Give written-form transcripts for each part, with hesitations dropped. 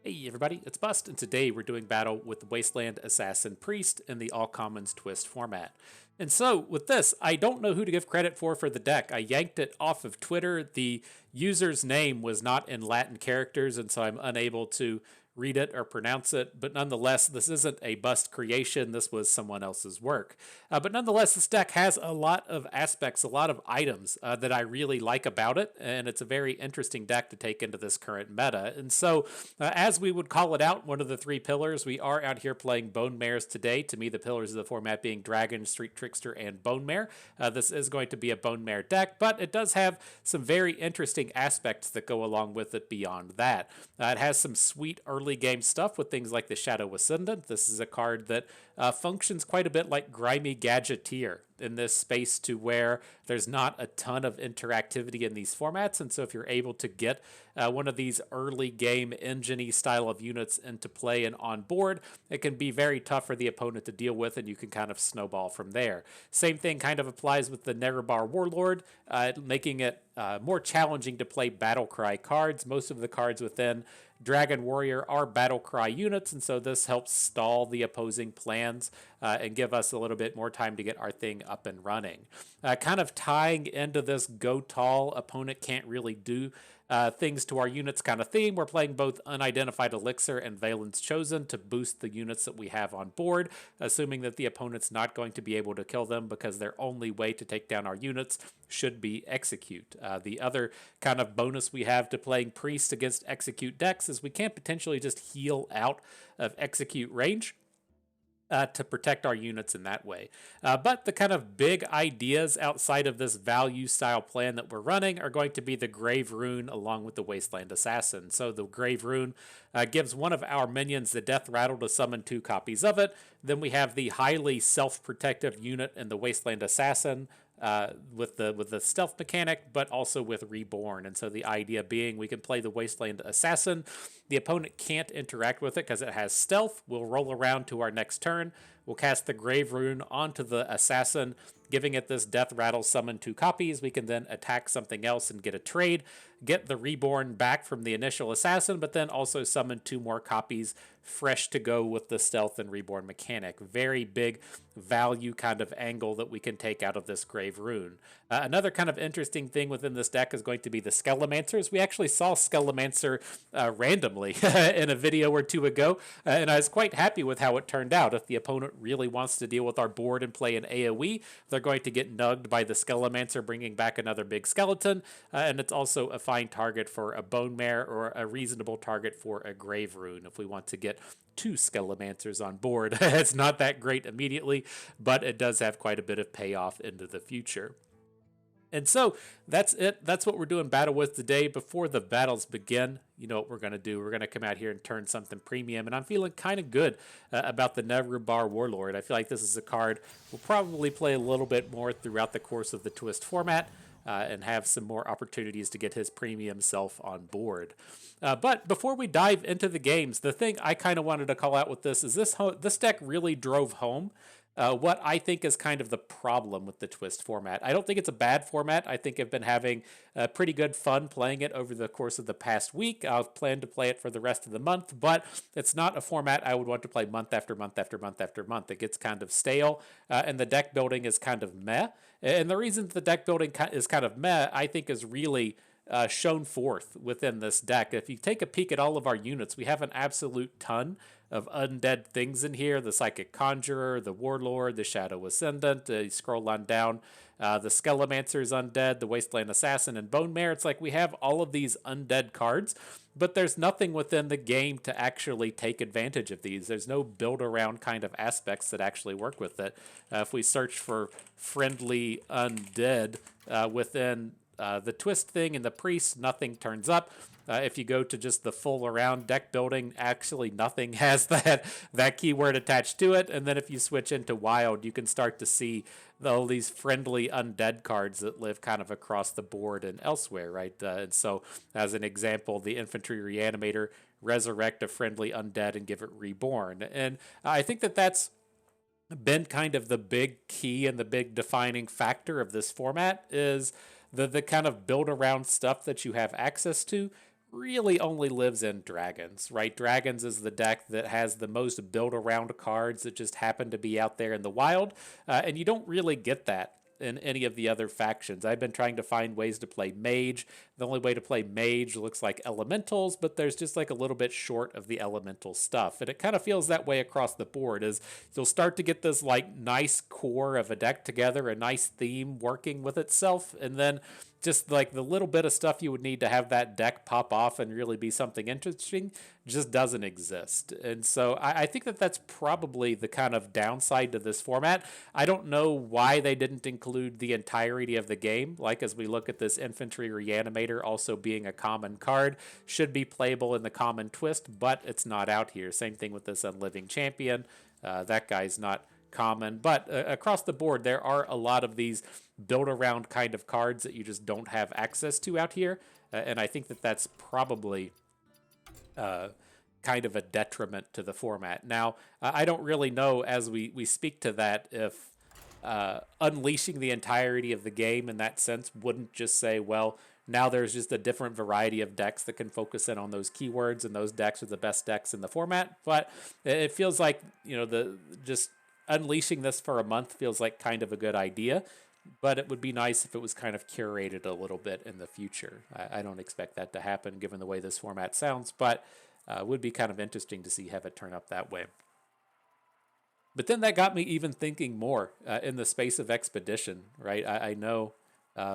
Hey everybody, it's Bust, and today we're doing battle with Wasteland Assassin Priest in the All Commons Twist format. And so, with this, I don't know who to give credit for the deck. I yanked it off of Twitter. The user's name was not in Latin characters, and so I'm unable to read it or pronounce it. But nonetheless, this isn't a Bust creation. This was someone else's work. But nonetheless, this deck has a lot of aspects, a lot of items that I really like about it, and it's a very interesting deck to take into this current meta. And so, as we would call it out, one of the three pillars, we are out here playing Bonemares today. To me, the pillars of the format being Dragon, Street Trickster, and Bonemare. This is going to be a Bonemare deck, but it does have some very interesting aspects that go along with it beyond that. It has some sweet early game stuff with things like the Shadow Ascendant. This is a card that functions quite a bit like Grimy Gadgeteer in this space, to where there's not a ton of interactivity in these formats. And so if you're able to get one of these early game engine-y style of units into play and on board, it can be very tough for the opponent to deal with, and you can kind of snowball from there. Same thing kind of applies with the Nerub'ar Weblord, making it more challenging to play Battlecry cards. Most of the cards within Dragon Warrior are Battlecry units, and so this helps stall the opposing plans and give us a little bit more time to get our thing up and running. Kind of tying into this go tall, opponent can't really do things to our units kind of theme. We're playing both Unidentified Elixir and Velen's Chosen to boost the units that we have on board, assuming that the opponent's not going to be able to kill them, because their only way to take down our units should be Execute. The other kind of bonus we have to playing Priest against Execute decks is we can't potentially just heal out of Execute range to protect our units in that way. But the kind of big ideas outside of this value style plan that we're running are going to be the Grave Rune along with the Wasteland Assassin. So the Grave Rune gives one of our minions the Deathrattle to summon 2 copies of it. Then we have the highly self-protective unit in the Wasteland Assassin, with the stealth mechanic, but also with Reborn. And so the idea being we can play the Wasteland Assassin. The opponent can't interact with it because it has stealth. We'll roll around to our next turn. We'll cast the Grave Rune onto the Assassin, giving it this Deathrattle, summon 2 copies. We can then attack something else and get a trade, get the Reborn back from the initial Assassin, but then also summon 2 more copies fresh to go with the Stealth and Reborn mechanic. Very big value kind of angle that we can take out of this Grave Rune. Another kind of interesting thing within this deck is going to be the Skelemancers. We actually saw Skelemancer randomly in a video or 2 ago, and I was quite happy with how it turned out. If the opponent really wants to deal with our board and play an AoE, they're going to get nugged by the Skelemancer, bringing back another big skeleton, and it's also a fine target for a Bonemare, or a reasonable target for a Grave Rune if we want to get 2 Skelemancers on board. It's not that great immediately, but it does have quite a bit of payoff into the future. And so that's it. That's what we're doing battle with today. Before the battles begin, you know what we're going to do. We're going to come out here and turn something premium. And I'm feeling kind of good about the Nerub'ar Weblord. I feel like this is a card we'll probably play a little bit more throughout the course of the Twist format, and have some more opportunities to get his premium self on board. But before we dive into the games, the thing I kind of wanted to call out with this is this deck really drove home what I think is kind of the problem with the Twist format. I don't think it's a bad format. I think I've been having pretty good fun playing it over the course of the past week. I'll plan to play it for the rest of the month, but it's not a format I would want to play month after month after month after month. It gets kind of stale, and the deck building is kind of meh. And the reason the deck building is kind of meh, I think, is really shown forth within this deck. If you take a peek at all of our units, we have an absolute ton of undead things in here. The Psychic Conjurer, the Warlord, the Shadow Ascendant, you scroll on down, the Skelemancer's undead, the Wasteland Assassin, and Bonemare. It's like we have all of these undead cards, but there's nothing within the game to actually take advantage of these. There's no build around kind of aspects that actually work with it. If we search for friendly undead within the Twist thing and the Priest, nothing turns up. If you go to just the full around deck building, actually nothing has that keyword attached to it. And then if you switch into Wild, you can start to see all these friendly undead cards that live kind of across the board and elsewhere, right? And so, as an example, the Infantry Reanimator, resurrect a friendly undead and give it Reborn. And I think that's been kind of the big key and the big defining factor of this format, is the kind of build around stuff that you have access to really only lives in Dragons, right? Dragons is the deck that has the most build-around cards that just happen to be out there in the wild, and you don't really get that in any of the other factions. I've been trying to find ways to play Mage. The only way to play Mage looks like Elementals, but there's just like a little bit short of the Elemental stuff. And it kind of feels that way across the board, as you'll start to get this like nice core of a deck together, a nice theme working with itself, and then just like the little bit of stuff you would need to have that deck pop off and really be something interesting just doesn't exist. And so I think that that's probably the kind of downside to this format. I don't know why they didn't include the entirety of the game. Like, as we look at this Infantry Reanimator also being a common card, should be playable in the common twist, but it's not out here. Same thing with this Unliving Champion. That guy's not common, but across the board there are a lot of these build around kind of cards that you just don't have access to out here, and I think that that's probably kind of a detriment to the format. Now, I don't really know, as we speak to that, if unleashing the entirety of the game in that sense wouldn't just say, well, now there's just a different variety of decks that can focus in on those keywords, and those decks are the best decks in the format. But it feels like, you know, the just unleashing this for a month feels like kind of a good idea, but it would be nice if it was kind of curated a little bit in the future. I don't expect that to happen given the way this format sounds, but it would be kind of interesting to see have it turn up that way. But then that got me even thinking more in the space of Expedition, right? I know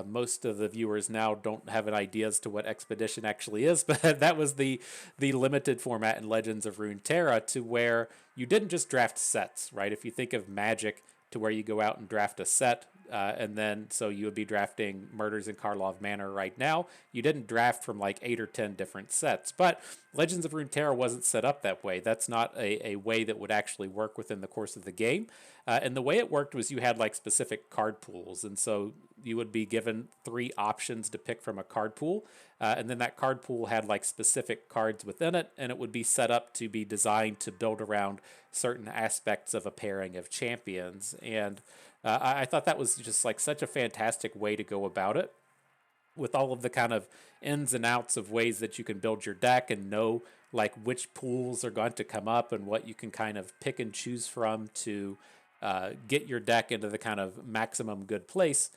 most of the viewers now don't have an idea as to what Expedition actually is, but that was the limited format in Legends of Runeterra, to where you didn't just draft sets, right? If you think of Magic, to where you go out and draft a set, and then so you would be drafting Murders in Karlov Manor right now. You didn't draft from like 8 or 10 different sets, but Legends of Runeterra wasn't set up that way. That's not a way that would actually work within the course of the game. And the way it worked was you had like specific card pools, and so you would be given 3 options to pick from a card pool, and then that card pool had like specific cards within it, and it would be set up to be designed to build around certain aspects of a pairing of champions. And I thought that was just like such a fantastic way to go about it, with all of the kind of ins and outs of ways that you can build your deck and know like which pools are going to come up and what you can kind of pick and choose from to get your deck into the kind of maximum good place.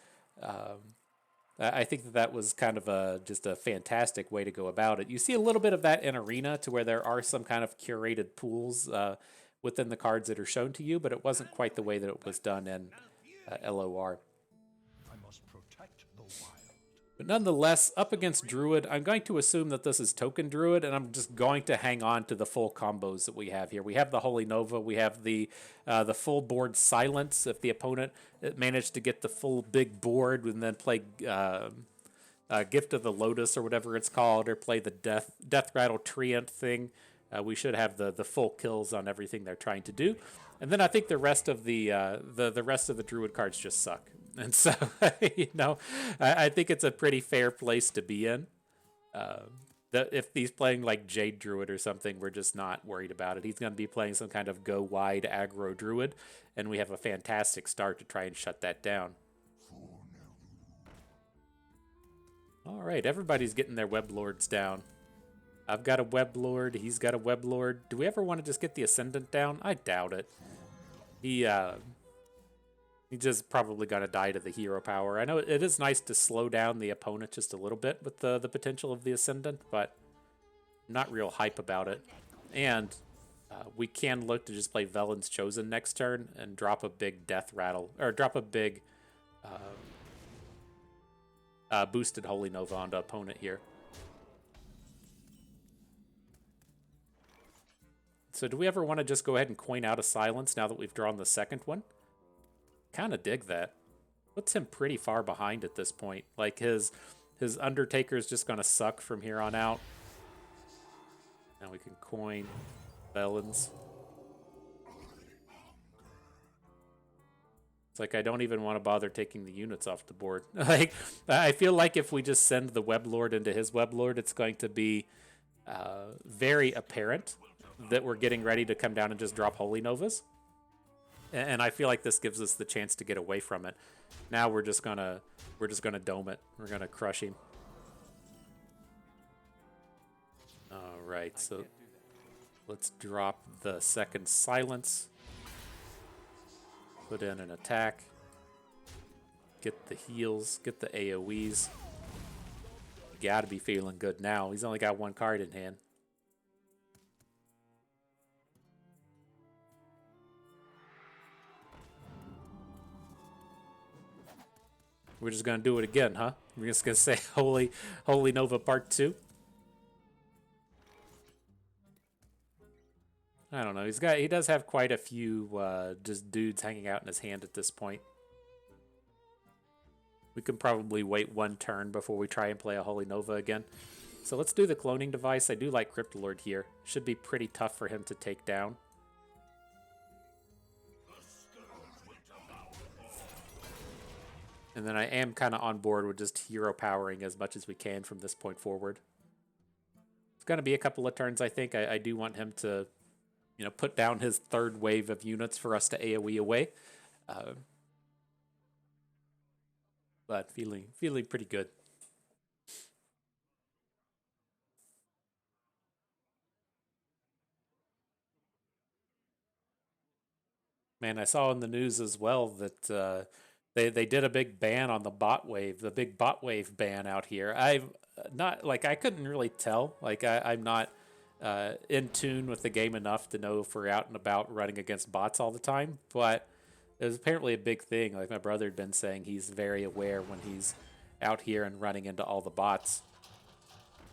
I think that that was kind of just a fantastic way to go about it. You see a little bit of that in Arena, to where there are some kind of curated pools within the cards that are shown to you, but it wasn't quite the way that it was done in LOR. But nonetheless, up against Druid, I'm going to assume that this is Token Druid, and I'm just going to hang on to the full combos that we have here. We have the Holy Nova, we have the full board Silence if the opponent managed to get the full big board and then play Gift of the Lotus or whatever it's called, or play the Deathrattle Treant thing. We should have the full kills on everything they're trying to do. And then I think the rest of the rest of the Druid cards just suck. And so, you know, I think it's a pretty fair place to be in. That if he's playing like Jade Druid or something, we're just not worried about it. He's going to be playing some kind of go wide aggro Druid, and we have a fantastic start to try and shut that down. All right, everybody's getting their Weblords down. I've got a Weblord. He's got a Weblord. Do we ever want to just get the Ascendant down? I doubt it. He's just probably going to die to the hero power. I know it is nice to slow down the opponent just a little bit with the potential of the Ascendant, but I'm not real hype about it. And we can look to just play Velen's Chosen next turn and drop a big Deathrattle, or drop a big boosted Holy Nova onto opponent here. So do we ever want to just go ahead and coin out a Silence now that we've drawn the second one? Kind of dig that. Puts him pretty far behind at this point. Like his Undertaker is just going to suck from here on out. Now we can coin Velen's. It's like I don't even want to bother taking the units off the board. Like I feel like if we just send the Weblord into his Weblord, it's going to be very apparent that we're getting ready to come down and just drop Holy Novas. And I feel like this gives us the chance to get away from it. Now we're just gonna dome it. We're gonna crush him. right, so let's drop the second silence. Put in an attack. Get the heals, get the AoEs. Gotta be feeling good now. He's only got one card in hand. We're just gonna do it again, huh? We're just gonna say Holy Nova Part 2. I don't know. He does have quite a few just dudes hanging out in his hand at this point. We can probably wait one turn before we try and play a Holy Nova again. So let's do the cloning device. I do like Cryptolord here. Should be pretty tough for him to take down. And then I am kind of on board with just hero powering as much as we can from this point forward. It's going to be a couple of turns, I think. I do want him to, you know, put down his third wave of units for us to AoE away. But feeling pretty good. Man, I saw in the news as well that they did a big ban on the bot wave, the big bot wave ban out here. I've not, like, I couldn't really tell. Like, I'm not in tune with the game enough to know if we're out and about running against bots all the time, but it was apparently a big thing. Like, my brother had been saying he's very aware when he's out here and running into all the bots.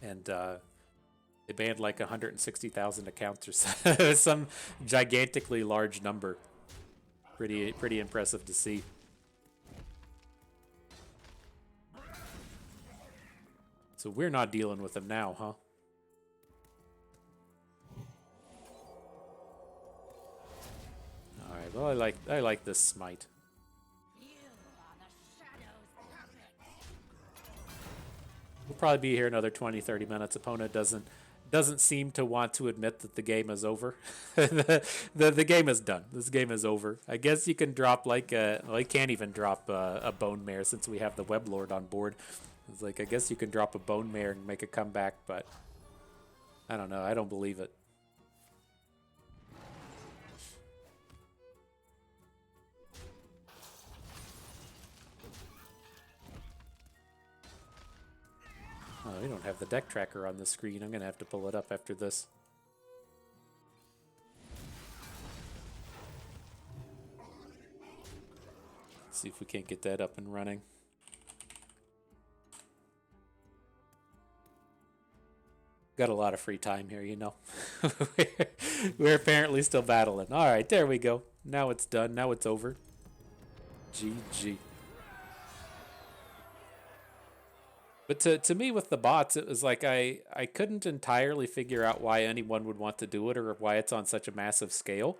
And they banned like 160,000 accounts or so. Some gigantically large number. Pretty impressive to see. So we're not dealing with them now, huh? All right. Well, I like this Smite. We'll probably be here another 20-30 minutes. Opponent doesn't seem to want to admit that the game is over. the game is done. This game is over. I guess you can drop like well, you can't even drop a Bonemare since we have the Weblord on board. It's like, I guess you can drop a Bonemare and make a comeback, but I don't know. I don't believe it. Oh, we don't have the deck tracker on the screen. I'm going to have to pull it up after this. Let's see if we can't get that up and running. Got a lot of free time here, you know. We're apparently still battling. All right, there we go. Now it's done. Now it's over. GG. But to me, with the bots, it was like I couldn't entirely figure out why anyone would want to do it or why it's on such a massive scale.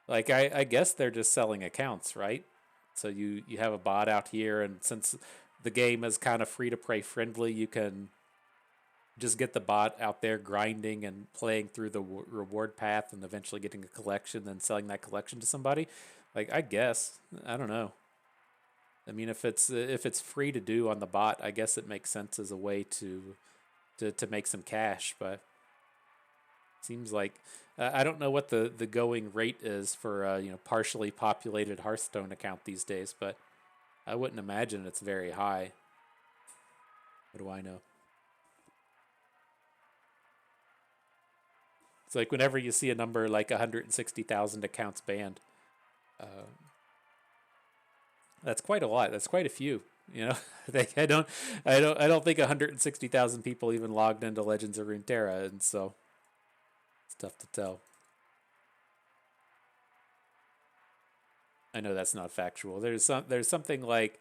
Like, I guess they're just selling accounts, right? So you have a bot out here, and since the game is kind of free-to-play friendly, you can just get the bot out there grinding and playing through the reward path and eventually getting a collection, then selling that collection to somebody. Like, I guess. I don't know. I mean, if it's free to do on the bot, I guess it makes sense as a way to make some cash. But seems like I don't know what the going rate is for you know, partially populated Hearthstone account these days, but I wouldn't imagine it's very high. What do I know? It's like whenever you see a number like 160,000 accounts banned. That's quite a lot. That's quite a few. You know, I don't think 160,000 people even logged into Legends of Runeterra, and so it's tough to tell. I know that's not factual. There's something like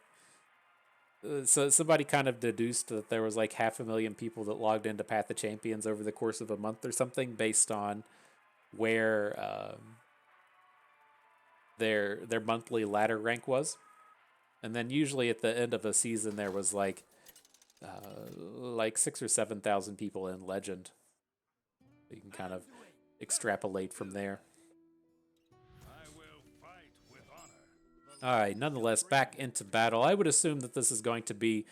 so somebody kind of deduced that there was like 500,000 people that logged into Path of Champions over the course of a month or something, based on where their monthly ladder rank was. And then usually at the end of a season, there was like 6,000 or 7,000 people in Legend. You can kind of extrapolate from there. All right, nonetheless, back into battle. I would assume that this is going to be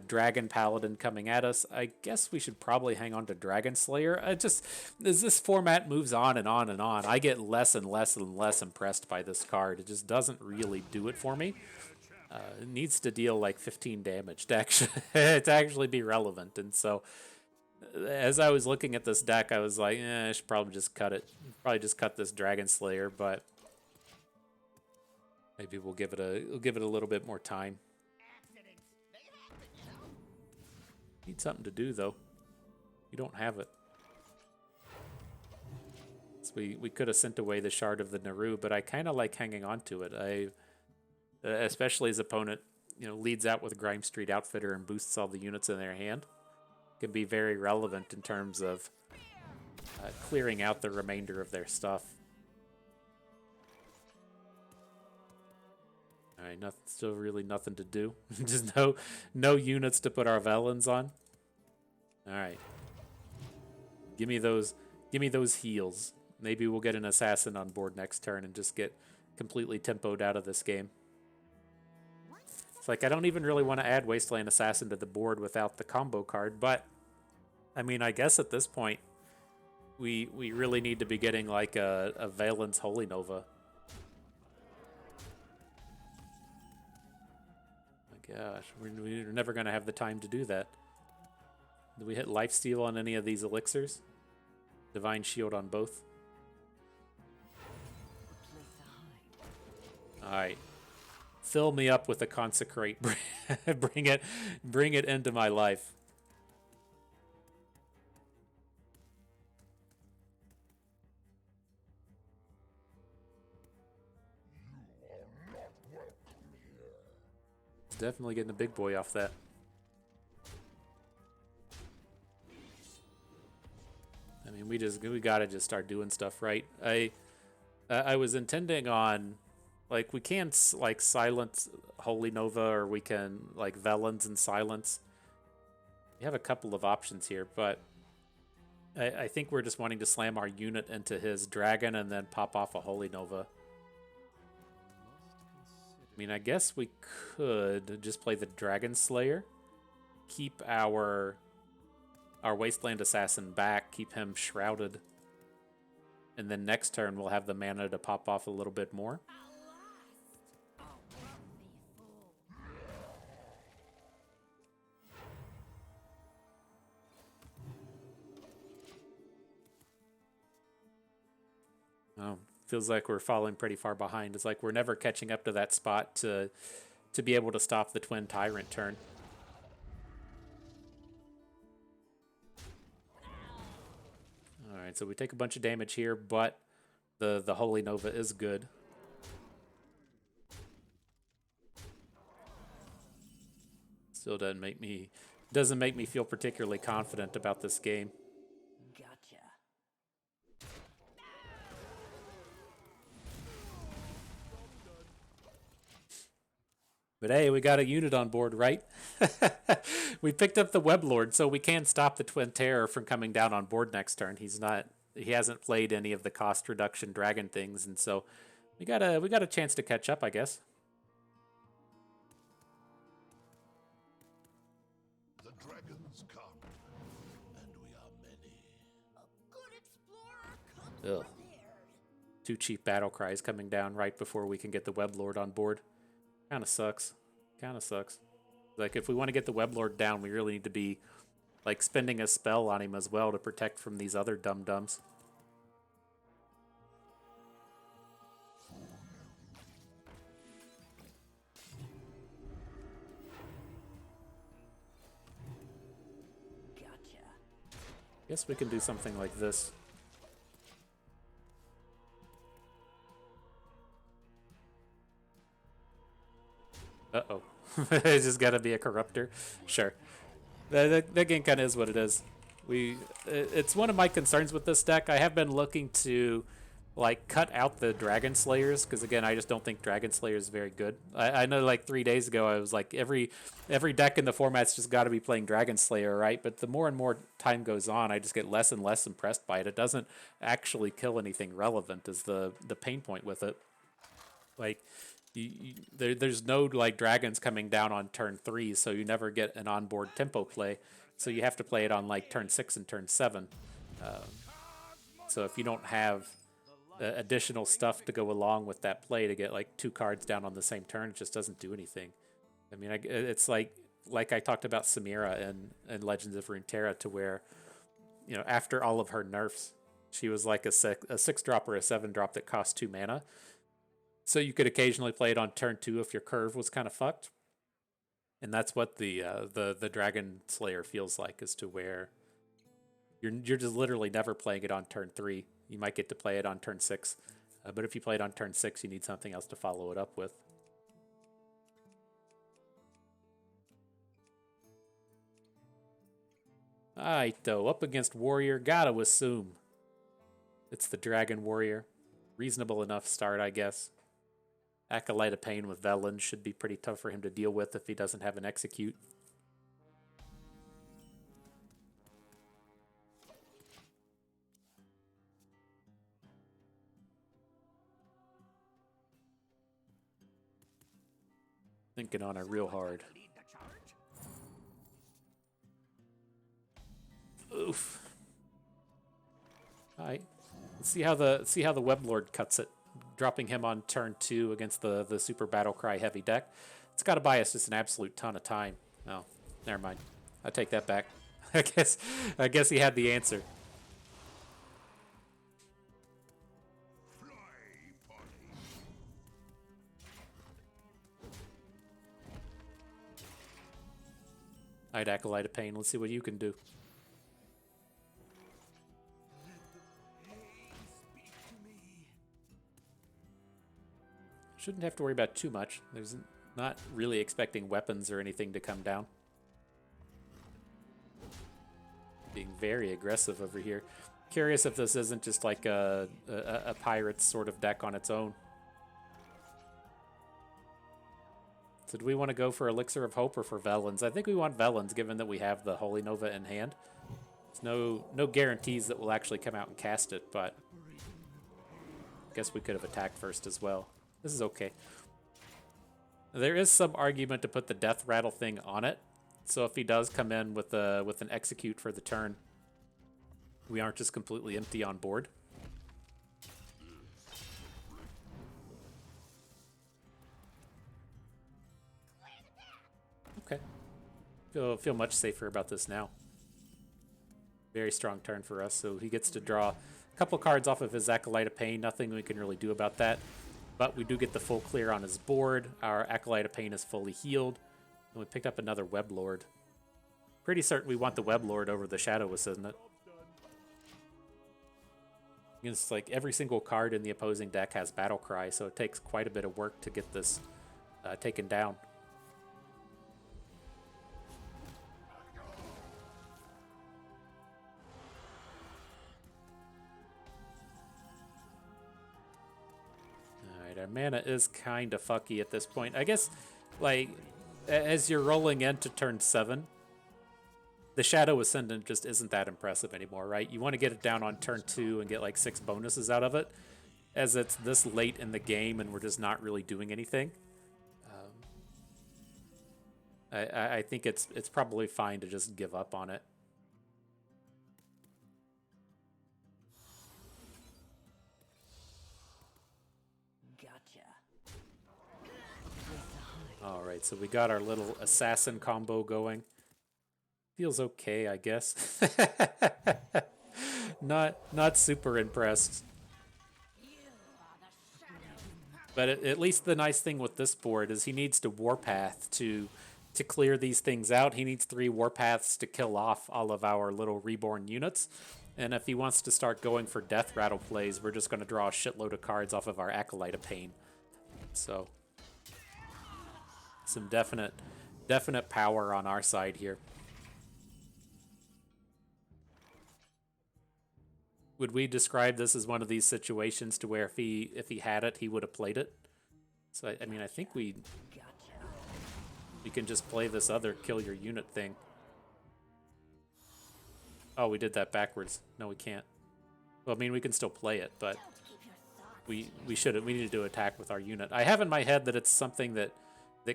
Dragon Paladin coming at us. I guess we should probably hang on to Dragonslayer. Just as this format moves on and on and on, I get less and less and less impressed by this card. It just doesn't really do it for me. It needs to deal like 15 damage to actually be relevant. And so, as I was looking at this deck, I was like, I should probably just cut it. Probably just cut this Dragonslayer, but maybe we'll give it a little bit more time. Need something to do though. We don't have it. So we could have sent away the Shard of the Naaru, but I kind of like hanging on to it. Especially as opponent, leads out with Grime Street Outfitter and boosts all the units in their hand. Can be very relevant in terms of clearing out the remainder of their stuff. All right, still really nothing to do. Just no units to put our Velens on. All right, give me those heals. Maybe we'll get an assassin on board next turn and just get completely tempoed out of this game. It's like I don't even really want to add Wasteland Assassin to the board without the combo card, but I mean, I guess at this point we really need to be getting like a Velen's Holy Nova. Gosh, we're never going to have the time to do that. Do we hit Lifesteal on any of these elixirs? Divine Shield on both? Alright. Fill me up with a Consecrate. bring it into my life. Definitely getting a big boy off that. I mean, we gotta just start doing stuff, right? I was intending on, like, we can like silence Holy Nova, or we can like Velens and silence. We have a couple of options here, but I think we're just wanting to slam our unit into his dragon and then pop off a Holy Nova. I mean, I guess we could just play the Dragonslayer, keep our Wasteland Assassin back, keep him shrouded, and then next turn we'll have the mana to pop off a little bit more. Oh. Feels like we're falling pretty far behind. It's like we're never catching up to that spot to be able to stop the Twin Tyrant turn. All right, so we take a bunch of damage here, but the Holy Nova is good. Still doesn't make me feel particularly confident about this game. But hey, we got a unit on board, right? We picked up the Weblord, so we can stop the Twin Terror from coming down on board next turn. He hasn't played any of the cost reduction dragon things, and so we got a chance to catch up, I guess. The dragons come, and we are many. A good explorer comes. Ugh. 2 cheap battle cries coming down right before we can get the Weblord on board. Kind of sucks. Like, if we want to get the Weblord down, we really need to be, like, spending a spell on him as well to protect from these other dum-dums. Gotcha. Guess we can do something like this. Uh-oh. It's just got to be a Corruptor. Sure. That game kind of is what it is. It's one of my concerns with this deck. I have been looking to, like, cut out the Dragonslayers, because, again, I just don't think Dragonslayer is very good. I know, like, 3 days ago, I was like, every deck in the format's just got to be playing Dragonslayer, right? But the more and more time goes on, I just get less and less impressed by it. It doesn't actually kill anything relevant, is the pain point with it. Like, There's no like dragons coming down on turn 3, so you never get an onboard tempo play. So you have to play it on like turn 6 and turn 7. So if you don't have additional stuff to go along with that play to get like 2 cards down on the same turn, it just doesn't do anything. I mean, it's like I talked about Samira in Legends of Runeterra, to where, you know, after all of her nerfs, she was like a 6-drop or a 7-drop that cost 2 mana. So you could occasionally play it on turn 2 if your curve was kind of fucked. And that's what the Dragonslayer feels like, as to where you're just literally never playing it on turn 3. You might get to play it on turn 6, but if you play it on turn 6, you need something else to follow it up with. Alright, though, up against Warrior, gotta assume it's the Dragon Warrior. Reasonable enough start, I guess. Acolyte of Pain with Velen should be pretty tough for him to deal with if he doesn't have an execute. Thinking on it real hard. Oof. Alright. Let's see how the Weblord cuts it. Dropping him on turn 2 against the Super Battlecry heavy deck. It's got to buy us just an absolute ton of time. Oh, never mind. I take that back. I guess he had the answer. Alright, Acolyte of Pain, let's see what you can do. Shouldn't have to worry about too much. There's not really expecting weapons or anything to come down. Being very aggressive over here. Curious if this isn't just like a pirate's sort of deck on its own. So do we want to go for Elixir of Hope or for Velens? I think we want Velens, given that we have the Holy Nova in hand. There's no guarantees that we'll actually come out and cast it, but I guess we could have attacked first as well. This is okay. There is some argument to put the Deathrattle thing on it. So if he does come in with an execute for the turn, we aren't just completely empty on board. Okay. Feel much safer about this now. Very strong turn for us. So he gets to draw a couple cards off of his Acolyte of Pain. Nothing we can really do about that. But we do get the full clear on his board. Our Acolyte of Pain is fully healed. And we picked up another Weblord. Pretty certain we want the Weblord over the Shadow Ascendant. It's like every single card in the opposing deck has Battle Cry, so it takes quite a bit of work to get this taken down. Our mana is kind of fucky at this point. I guess, like, as you're rolling into turn 7, the Shadow Ascendant just isn't that impressive anymore, right? You want to get it down on turn 2 and get like 6 bonuses out of it, as it's this late in the game and we're just not really doing anything. I think it's probably fine to just give up on it. Alright, so we got our little assassin combo going. Feels okay, I guess. Not super impressed. But at least the nice thing with this board is he needs to Warpath to clear these things out. He needs 3 Warpaths to kill off all of our little reborn units. And if he wants to start going for Deathrattle plays, we're just going to draw a shitload of cards off of our Acolyte of Pain. So some definite power on our side here. Would we describe this as one of these situations to where if he had it, he would have played it? So I mean, I think we can just play this other kill your unit thing. Oh, we did that backwards. No, we can't. Well, I mean, we can still play it, but we need to attack with our unit. I have in my head that it's something that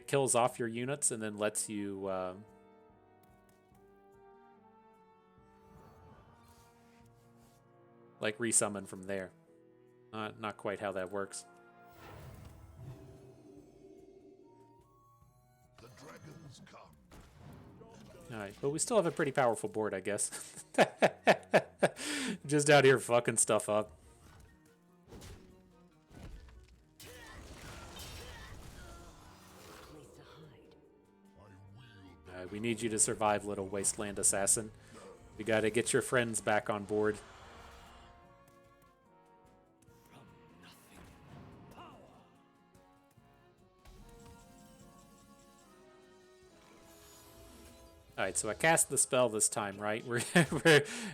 kills off your units and then lets you like resummon from there. Not quite how that works. The dragons come. All right, but we still have a pretty powerful board, I guess. Just out here fucking stuff up. We need you to survive, little Wasteland Assassin. You gotta get your friends back on board. Alright, so I cast the spell this time, right?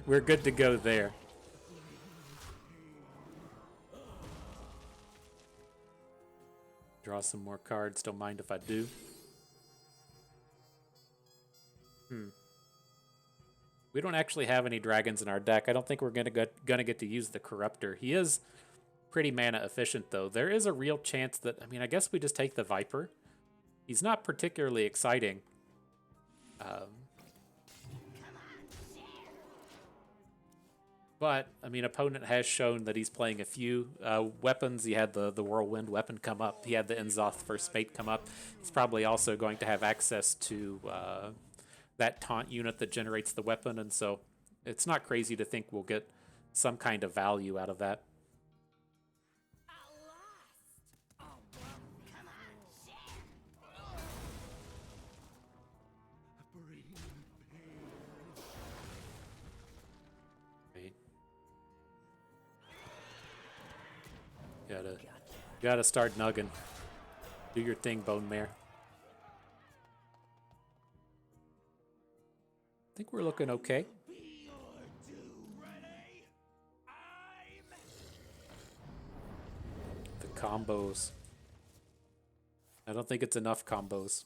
We're good to go there. Draw some more cards, don't mind if I do. We don't actually have any dragons in our deck. I don't think we're gonna get to use the Corruptor. He is pretty mana efficient, though. There is a real chance that, I mean, I guess we just take the Viper. He's not particularly exciting. But, I mean, opponent has shown that he's playing a few weapons. He had the Whirlwind weapon come up. He had the Enzoth First Mate come up. He's probably also going to have access to that taunt unit that generates the weapon, and so it's not crazy to think we'll get some kind of value out of that. Gotta start nugging. Do your thing, Bonemare. I think we're looking okay. The combos. I don't think it's enough combos.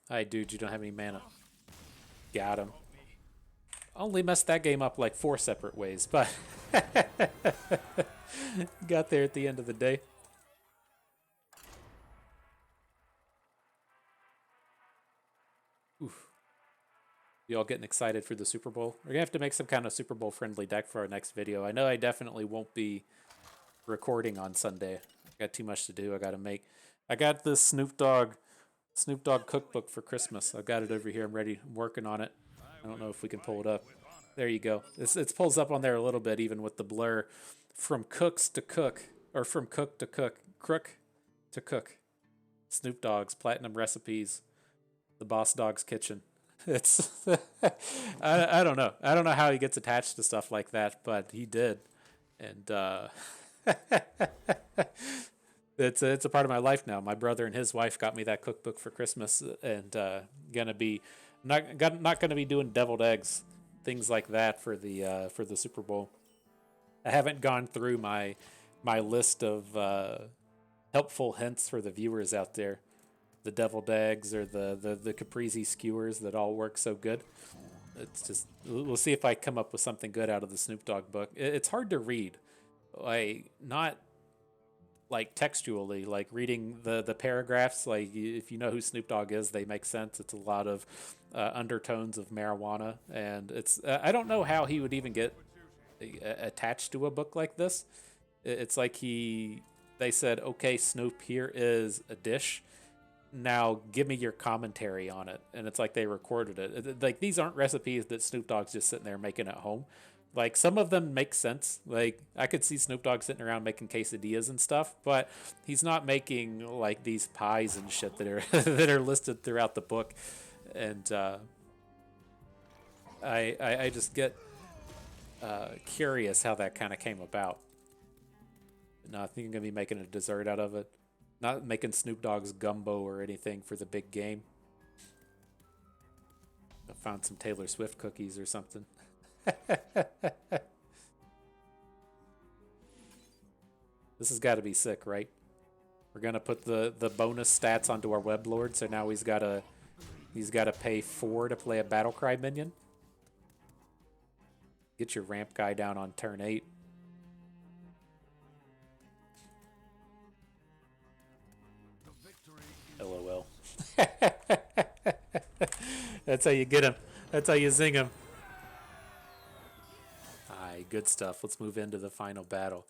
Hi, dude, you don't have any mana. Got him. Only messed that game up like 4 separate ways, but got there at the end of the day. Oof. You all getting excited for the Super Bowl? We're gonna have to make some kind of Super Bowl friendly deck for our next video. I know I definitely won't be recording on Sunday. I got too much to do. I gotta make. I got this Snoop Dogg cookbook for Christmas. I've got it over here. I'm ready. I'm working on it. I don't know if we can pull it up. There you go. It pulls up on there a little bit, even with the blur. From cooks to cook, or from cook to cook, crook to cook. Snoop Dogg's Platinum Recipes, the Boss Dog's Kitchen. It's I don't know. I don't know how he gets attached to stuff like that, but he did, and it's a part of my life now. My brother and his wife got me that cookbook for Christmas, and gonna be. Not going to be doing deviled eggs, things like that for the Super Bowl. I haven't gone through my list of helpful hints for the viewers out there. The deviled eggs or the caprese skewers that all work so good. It's just, we'll see if I come up with something good out of the Snoop Dogg book. It's hard to read, not like textually, like reading the paragraphs. Like if you know who Snoop Dogg is, they make sense. It's a lot of undertones of marijuana, and it's I don't know how he would even get attached to a book like this. It's like they said, okay, Snoop, here is a dish. Now give me your commentary on it. And it's like they recorded it. Like these aren't recipes that Snoop Dogg's just sitting there making at home. Like some of them make sense. Like I could see Snoop Dogg sitting around making quesadillas and stuff, but he's not making like these pies and shit that are that are listed throughout the book. And I just get curious how that kind of came about. No, I think I'm gonna be making a dessert out of it. Not making Snoop Dogg's gumbo or anything for the big game. I found some Taylor Swift cookies or something. This has got to be sick, right? We're gonna put the bonus stats onto our Weblord, so now he's gotta pay 4 to play a Battlecry minion. Get your ramp guy down on turn 8. LOL. That's how you get him. That's how you zing him. Alright, good stuff. Let's move into the final battle.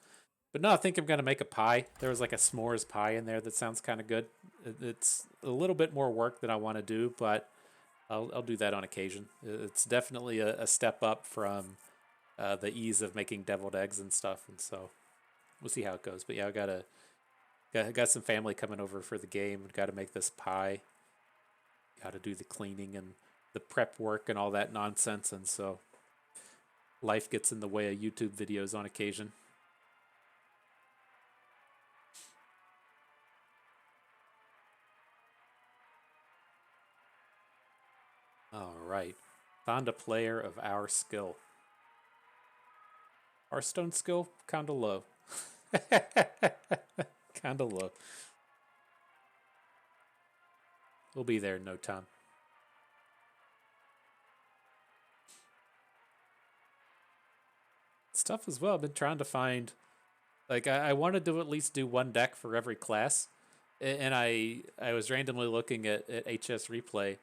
But no, I think I'm going to make a pie. There was like a s'mores pie in there that sounds kind of good. It's a little bit more work than I want to do, but I'll do that on occasion. It's definitely a step up from the ease of making deviled eggs and stuff, and so we'll see how it goes. But yeah, I got some family coming over for the game. Got to make this pie. Got to do the cleaning and the prep work and all that nonsense, and so life gets in the way of YouTube videos on occasion. All right, found a player of our skill. Hearthstone skill, kinda low. Kinda low. We'll be there in no time. Stuff as well. I've been trying to find, like, I wanted to at least do one deck for every class, and I was randomly looking at HS Replay.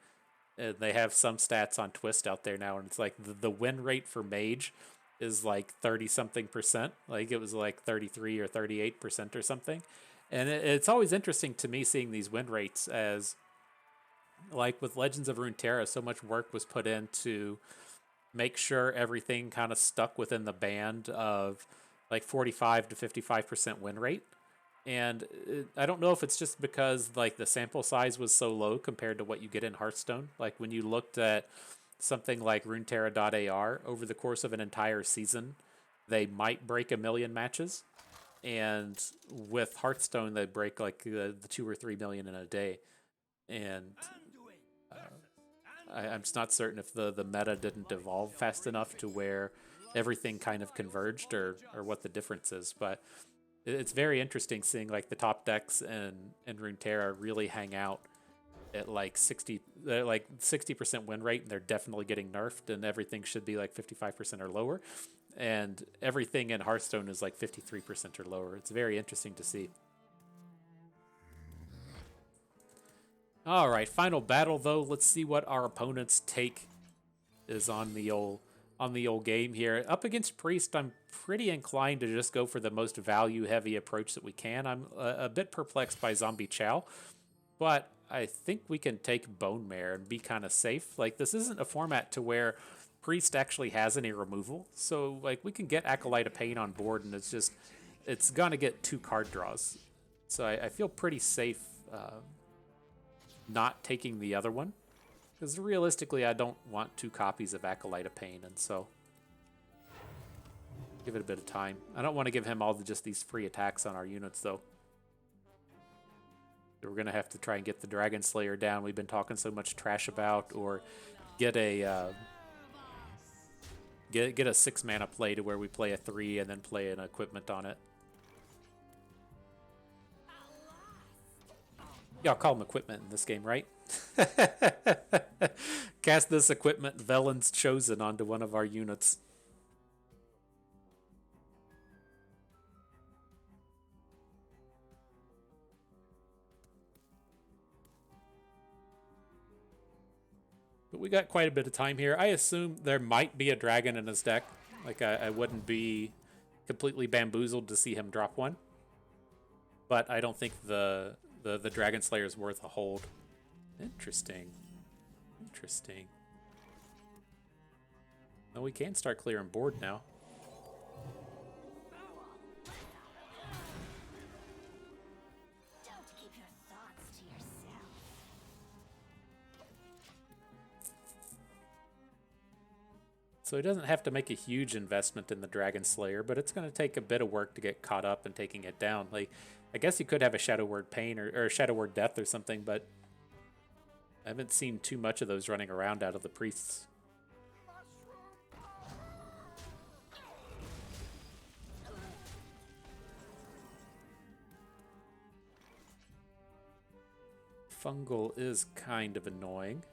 And they have some stats on Twist out there now, and it's like the win rate for Mage is like 30-something%. Like it was like 33 or 38% or something. And it's always interesting to me seeing these win rates, as like with Legends of Runeterra, so much work was put in to make sure everything kind of stuck within the band of like 45 to 55% win rate. And I don't know if it's just because like the sample size was so low compared to what you get in Hearthstone. Like when you looked at something like Runeterra.ar over the course of an entire season, they might break 1 million matches. And with Hearthstone, they break like the 2 or 3 million in a day. And I'm just not certain if the meta didn't evolve fast enough to where everything kind of converged, or what the difference is. But it's very interesting seeing like the top decks in Runeterra really hang out at like 60% win rate, and they're definitely getting nerfed, and everything should be like 55% or lower. And everything in Hearthstone is like 53% or lower. It's very interesting to see. All right, final battle though. Let's see what our opponent's take is on the old game here. Up against Priest, I'm pretty inclined to just go for the most value-heavy approach that we can. I'm a bit perplexed by Zombie Chow, but I think we can take Bonemare and be kind of safe. Like, this isn't a format to where Priest actually has any removal, so like we can get Acolyte of Pain on board, and it's gonna get 2 card draws. So I feel pretty safe not taking the other one. Because realistically, I don't want 2 copies of Acolyte of Pain, and so give it a bit of time. I don't want to give him all just these free attacks on our units, though. We're going to have to try and get the Dragonslayer down we've been talking so much trash about, or get a get a 6 mana play to where we play a 3 and then play an equipment on it. Y'all call them equipment in this game, right? Cast this equipment, Velen's Chosen, onto one of our units. But we got quite a bit of time here. I assume there might be a dragon in his deck. Like, I wouldn't be completely bamboozled to see him drop one. But I don't think the Dragonslayer is worth a hold. Interesting. Interesting. Well, we can start clearing board now. Don't keep your thoughts to yourself. So he doesn't have to make a huge investment in the Dragonslayer, but it's going to take a bit of work to get caught up and taking it down. Like, I guess you could have a Shadow Word Pain or a Shadow Word Death or something, but I haven't seen too much of those running around out of the priests. Fungal is kind of annoying.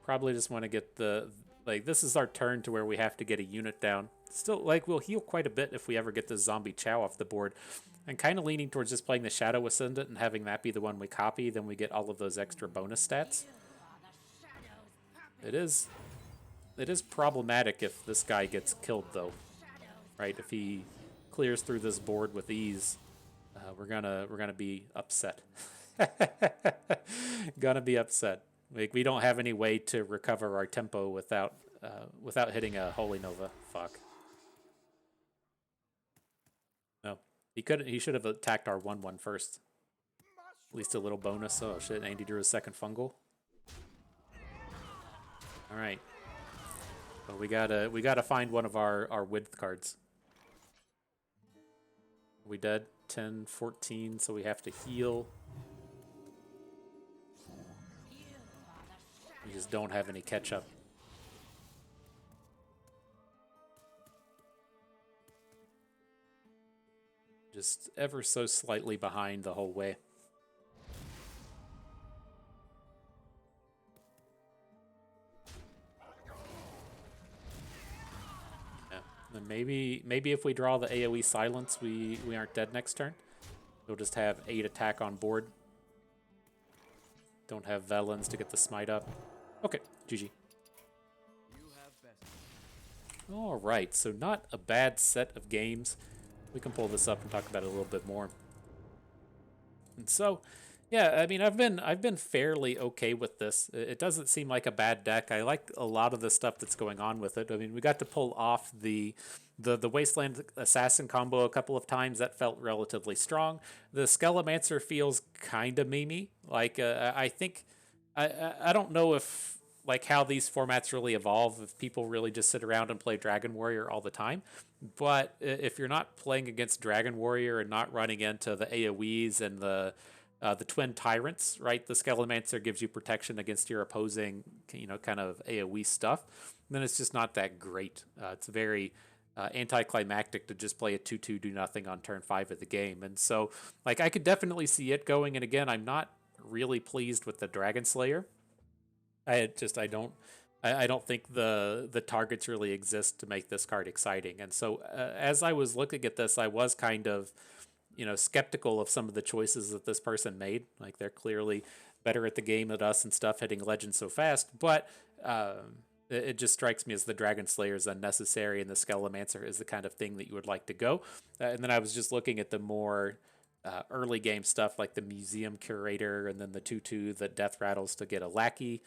Probably just want to get the Like, this is our turn to where we have to get a unit down. Still, like, we'll heal quite a bit if we ever get this zombie chow off the board. I'm kind of leaning towards just playing the Shadow Ascendant and having that be the one we copy. Then we get all of those extra bonus stats. It is problematic if this guy gets killed, though. Right? If he clears through this board with ease, we're gonna be upset. Gonna be upset. Like, we don't have any way to recover our tempo without hitting a Holy Nova. Fuck. No, he couldn't. He should have attacked our 1/1 first. At least a little bonus. Oh shit! Andy drew a second fungal. All right. But we gotta find one of our width cards. We dead 10, 14, so we have to heal. We just don't have any catch up. Just ever so slightly behind the whole way. Yeah. And maybe if we draw the AoE silence, we aren't dead next turn. We'll just have 8 attack on board. Don't have Velens to get the smite up. Okay, GG. All right, so not a bad set of games. We can pull this up and talk about it a little bit more. And so, yeah, I mean, I've been fairly okay with this. It doesn't seem like a bad deck. I like a lot of the stuff that's going on with it. I mean, we got to pull off the Wasteland Assassin combo a couple of times. That felt relatively strong. The Skelemancer feels kind of memey. Like, I think... I don't know if, like, how these formats really evolve, if people really just sit around and play Dragon Warrior all the time. But if you're not playing against Dragon Warrior and not running into the AoEs and the Twin Tyrants, right, the Skelemancer gives you protection against your opposing, kind of AoE stuff, then it's just not that great. It's very anticlimactic to just play a 2/2 do nothing on turn 5 of the game. And so, like, I could definitely see it going. And again, I'm not really pleased with the Dragonslayer. I don't think the targets really exist to make this card exciting. And so as I was looking at this, I was kind of skeptical of some of the choices that this person made. Like, they're clearly better at the game than us and stuff, hitting legends so fast, but it just strikes me as the Dragonslayer is unnecessary and the Skelemancer is the kind of thing that you would like to go. And then I was just looking at the more early game stuff, like the Museum Curator and then the 2/2 that Deathrattles to get a Lackey.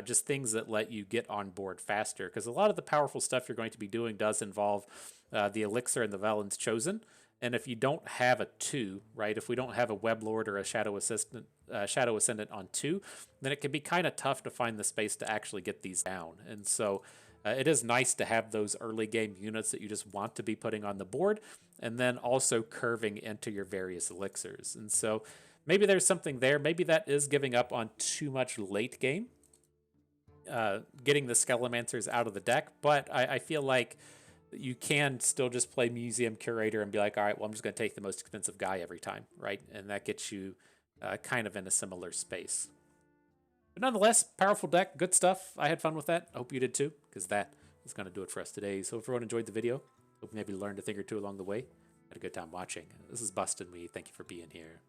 Just things that let you get on board faster, because a lot of the powerful stuff you're going to be doing does involve the Elixir and the Velen's Chosen. And if you don't have a 2, right, if we don't have a Weblord or a Shadow Ascendant on 2, then it can be kind of tough to find the space to actually get these down. And so it is nice to have those early game units that you just want to be putting on the board, and then also curving into your various elixirs. And so maybe there's something there. Maybe that is giving up on too much late game, getting the Skelemancers out of the deck. But I feel like you can still just play Museum Curator and be like, all right, well, I'm just going to take the most expensive guy every time, right? And that gets you kind of in a similar space. But nonetheless, powerful deck, good stuff. I had fun with that. I hope you did too, because that is going to do it for us today. So if everyone enjoyed the video, hope maybe learned a thing or two along the way. Had a good time watching. This is Bustin'. We thank you for being here.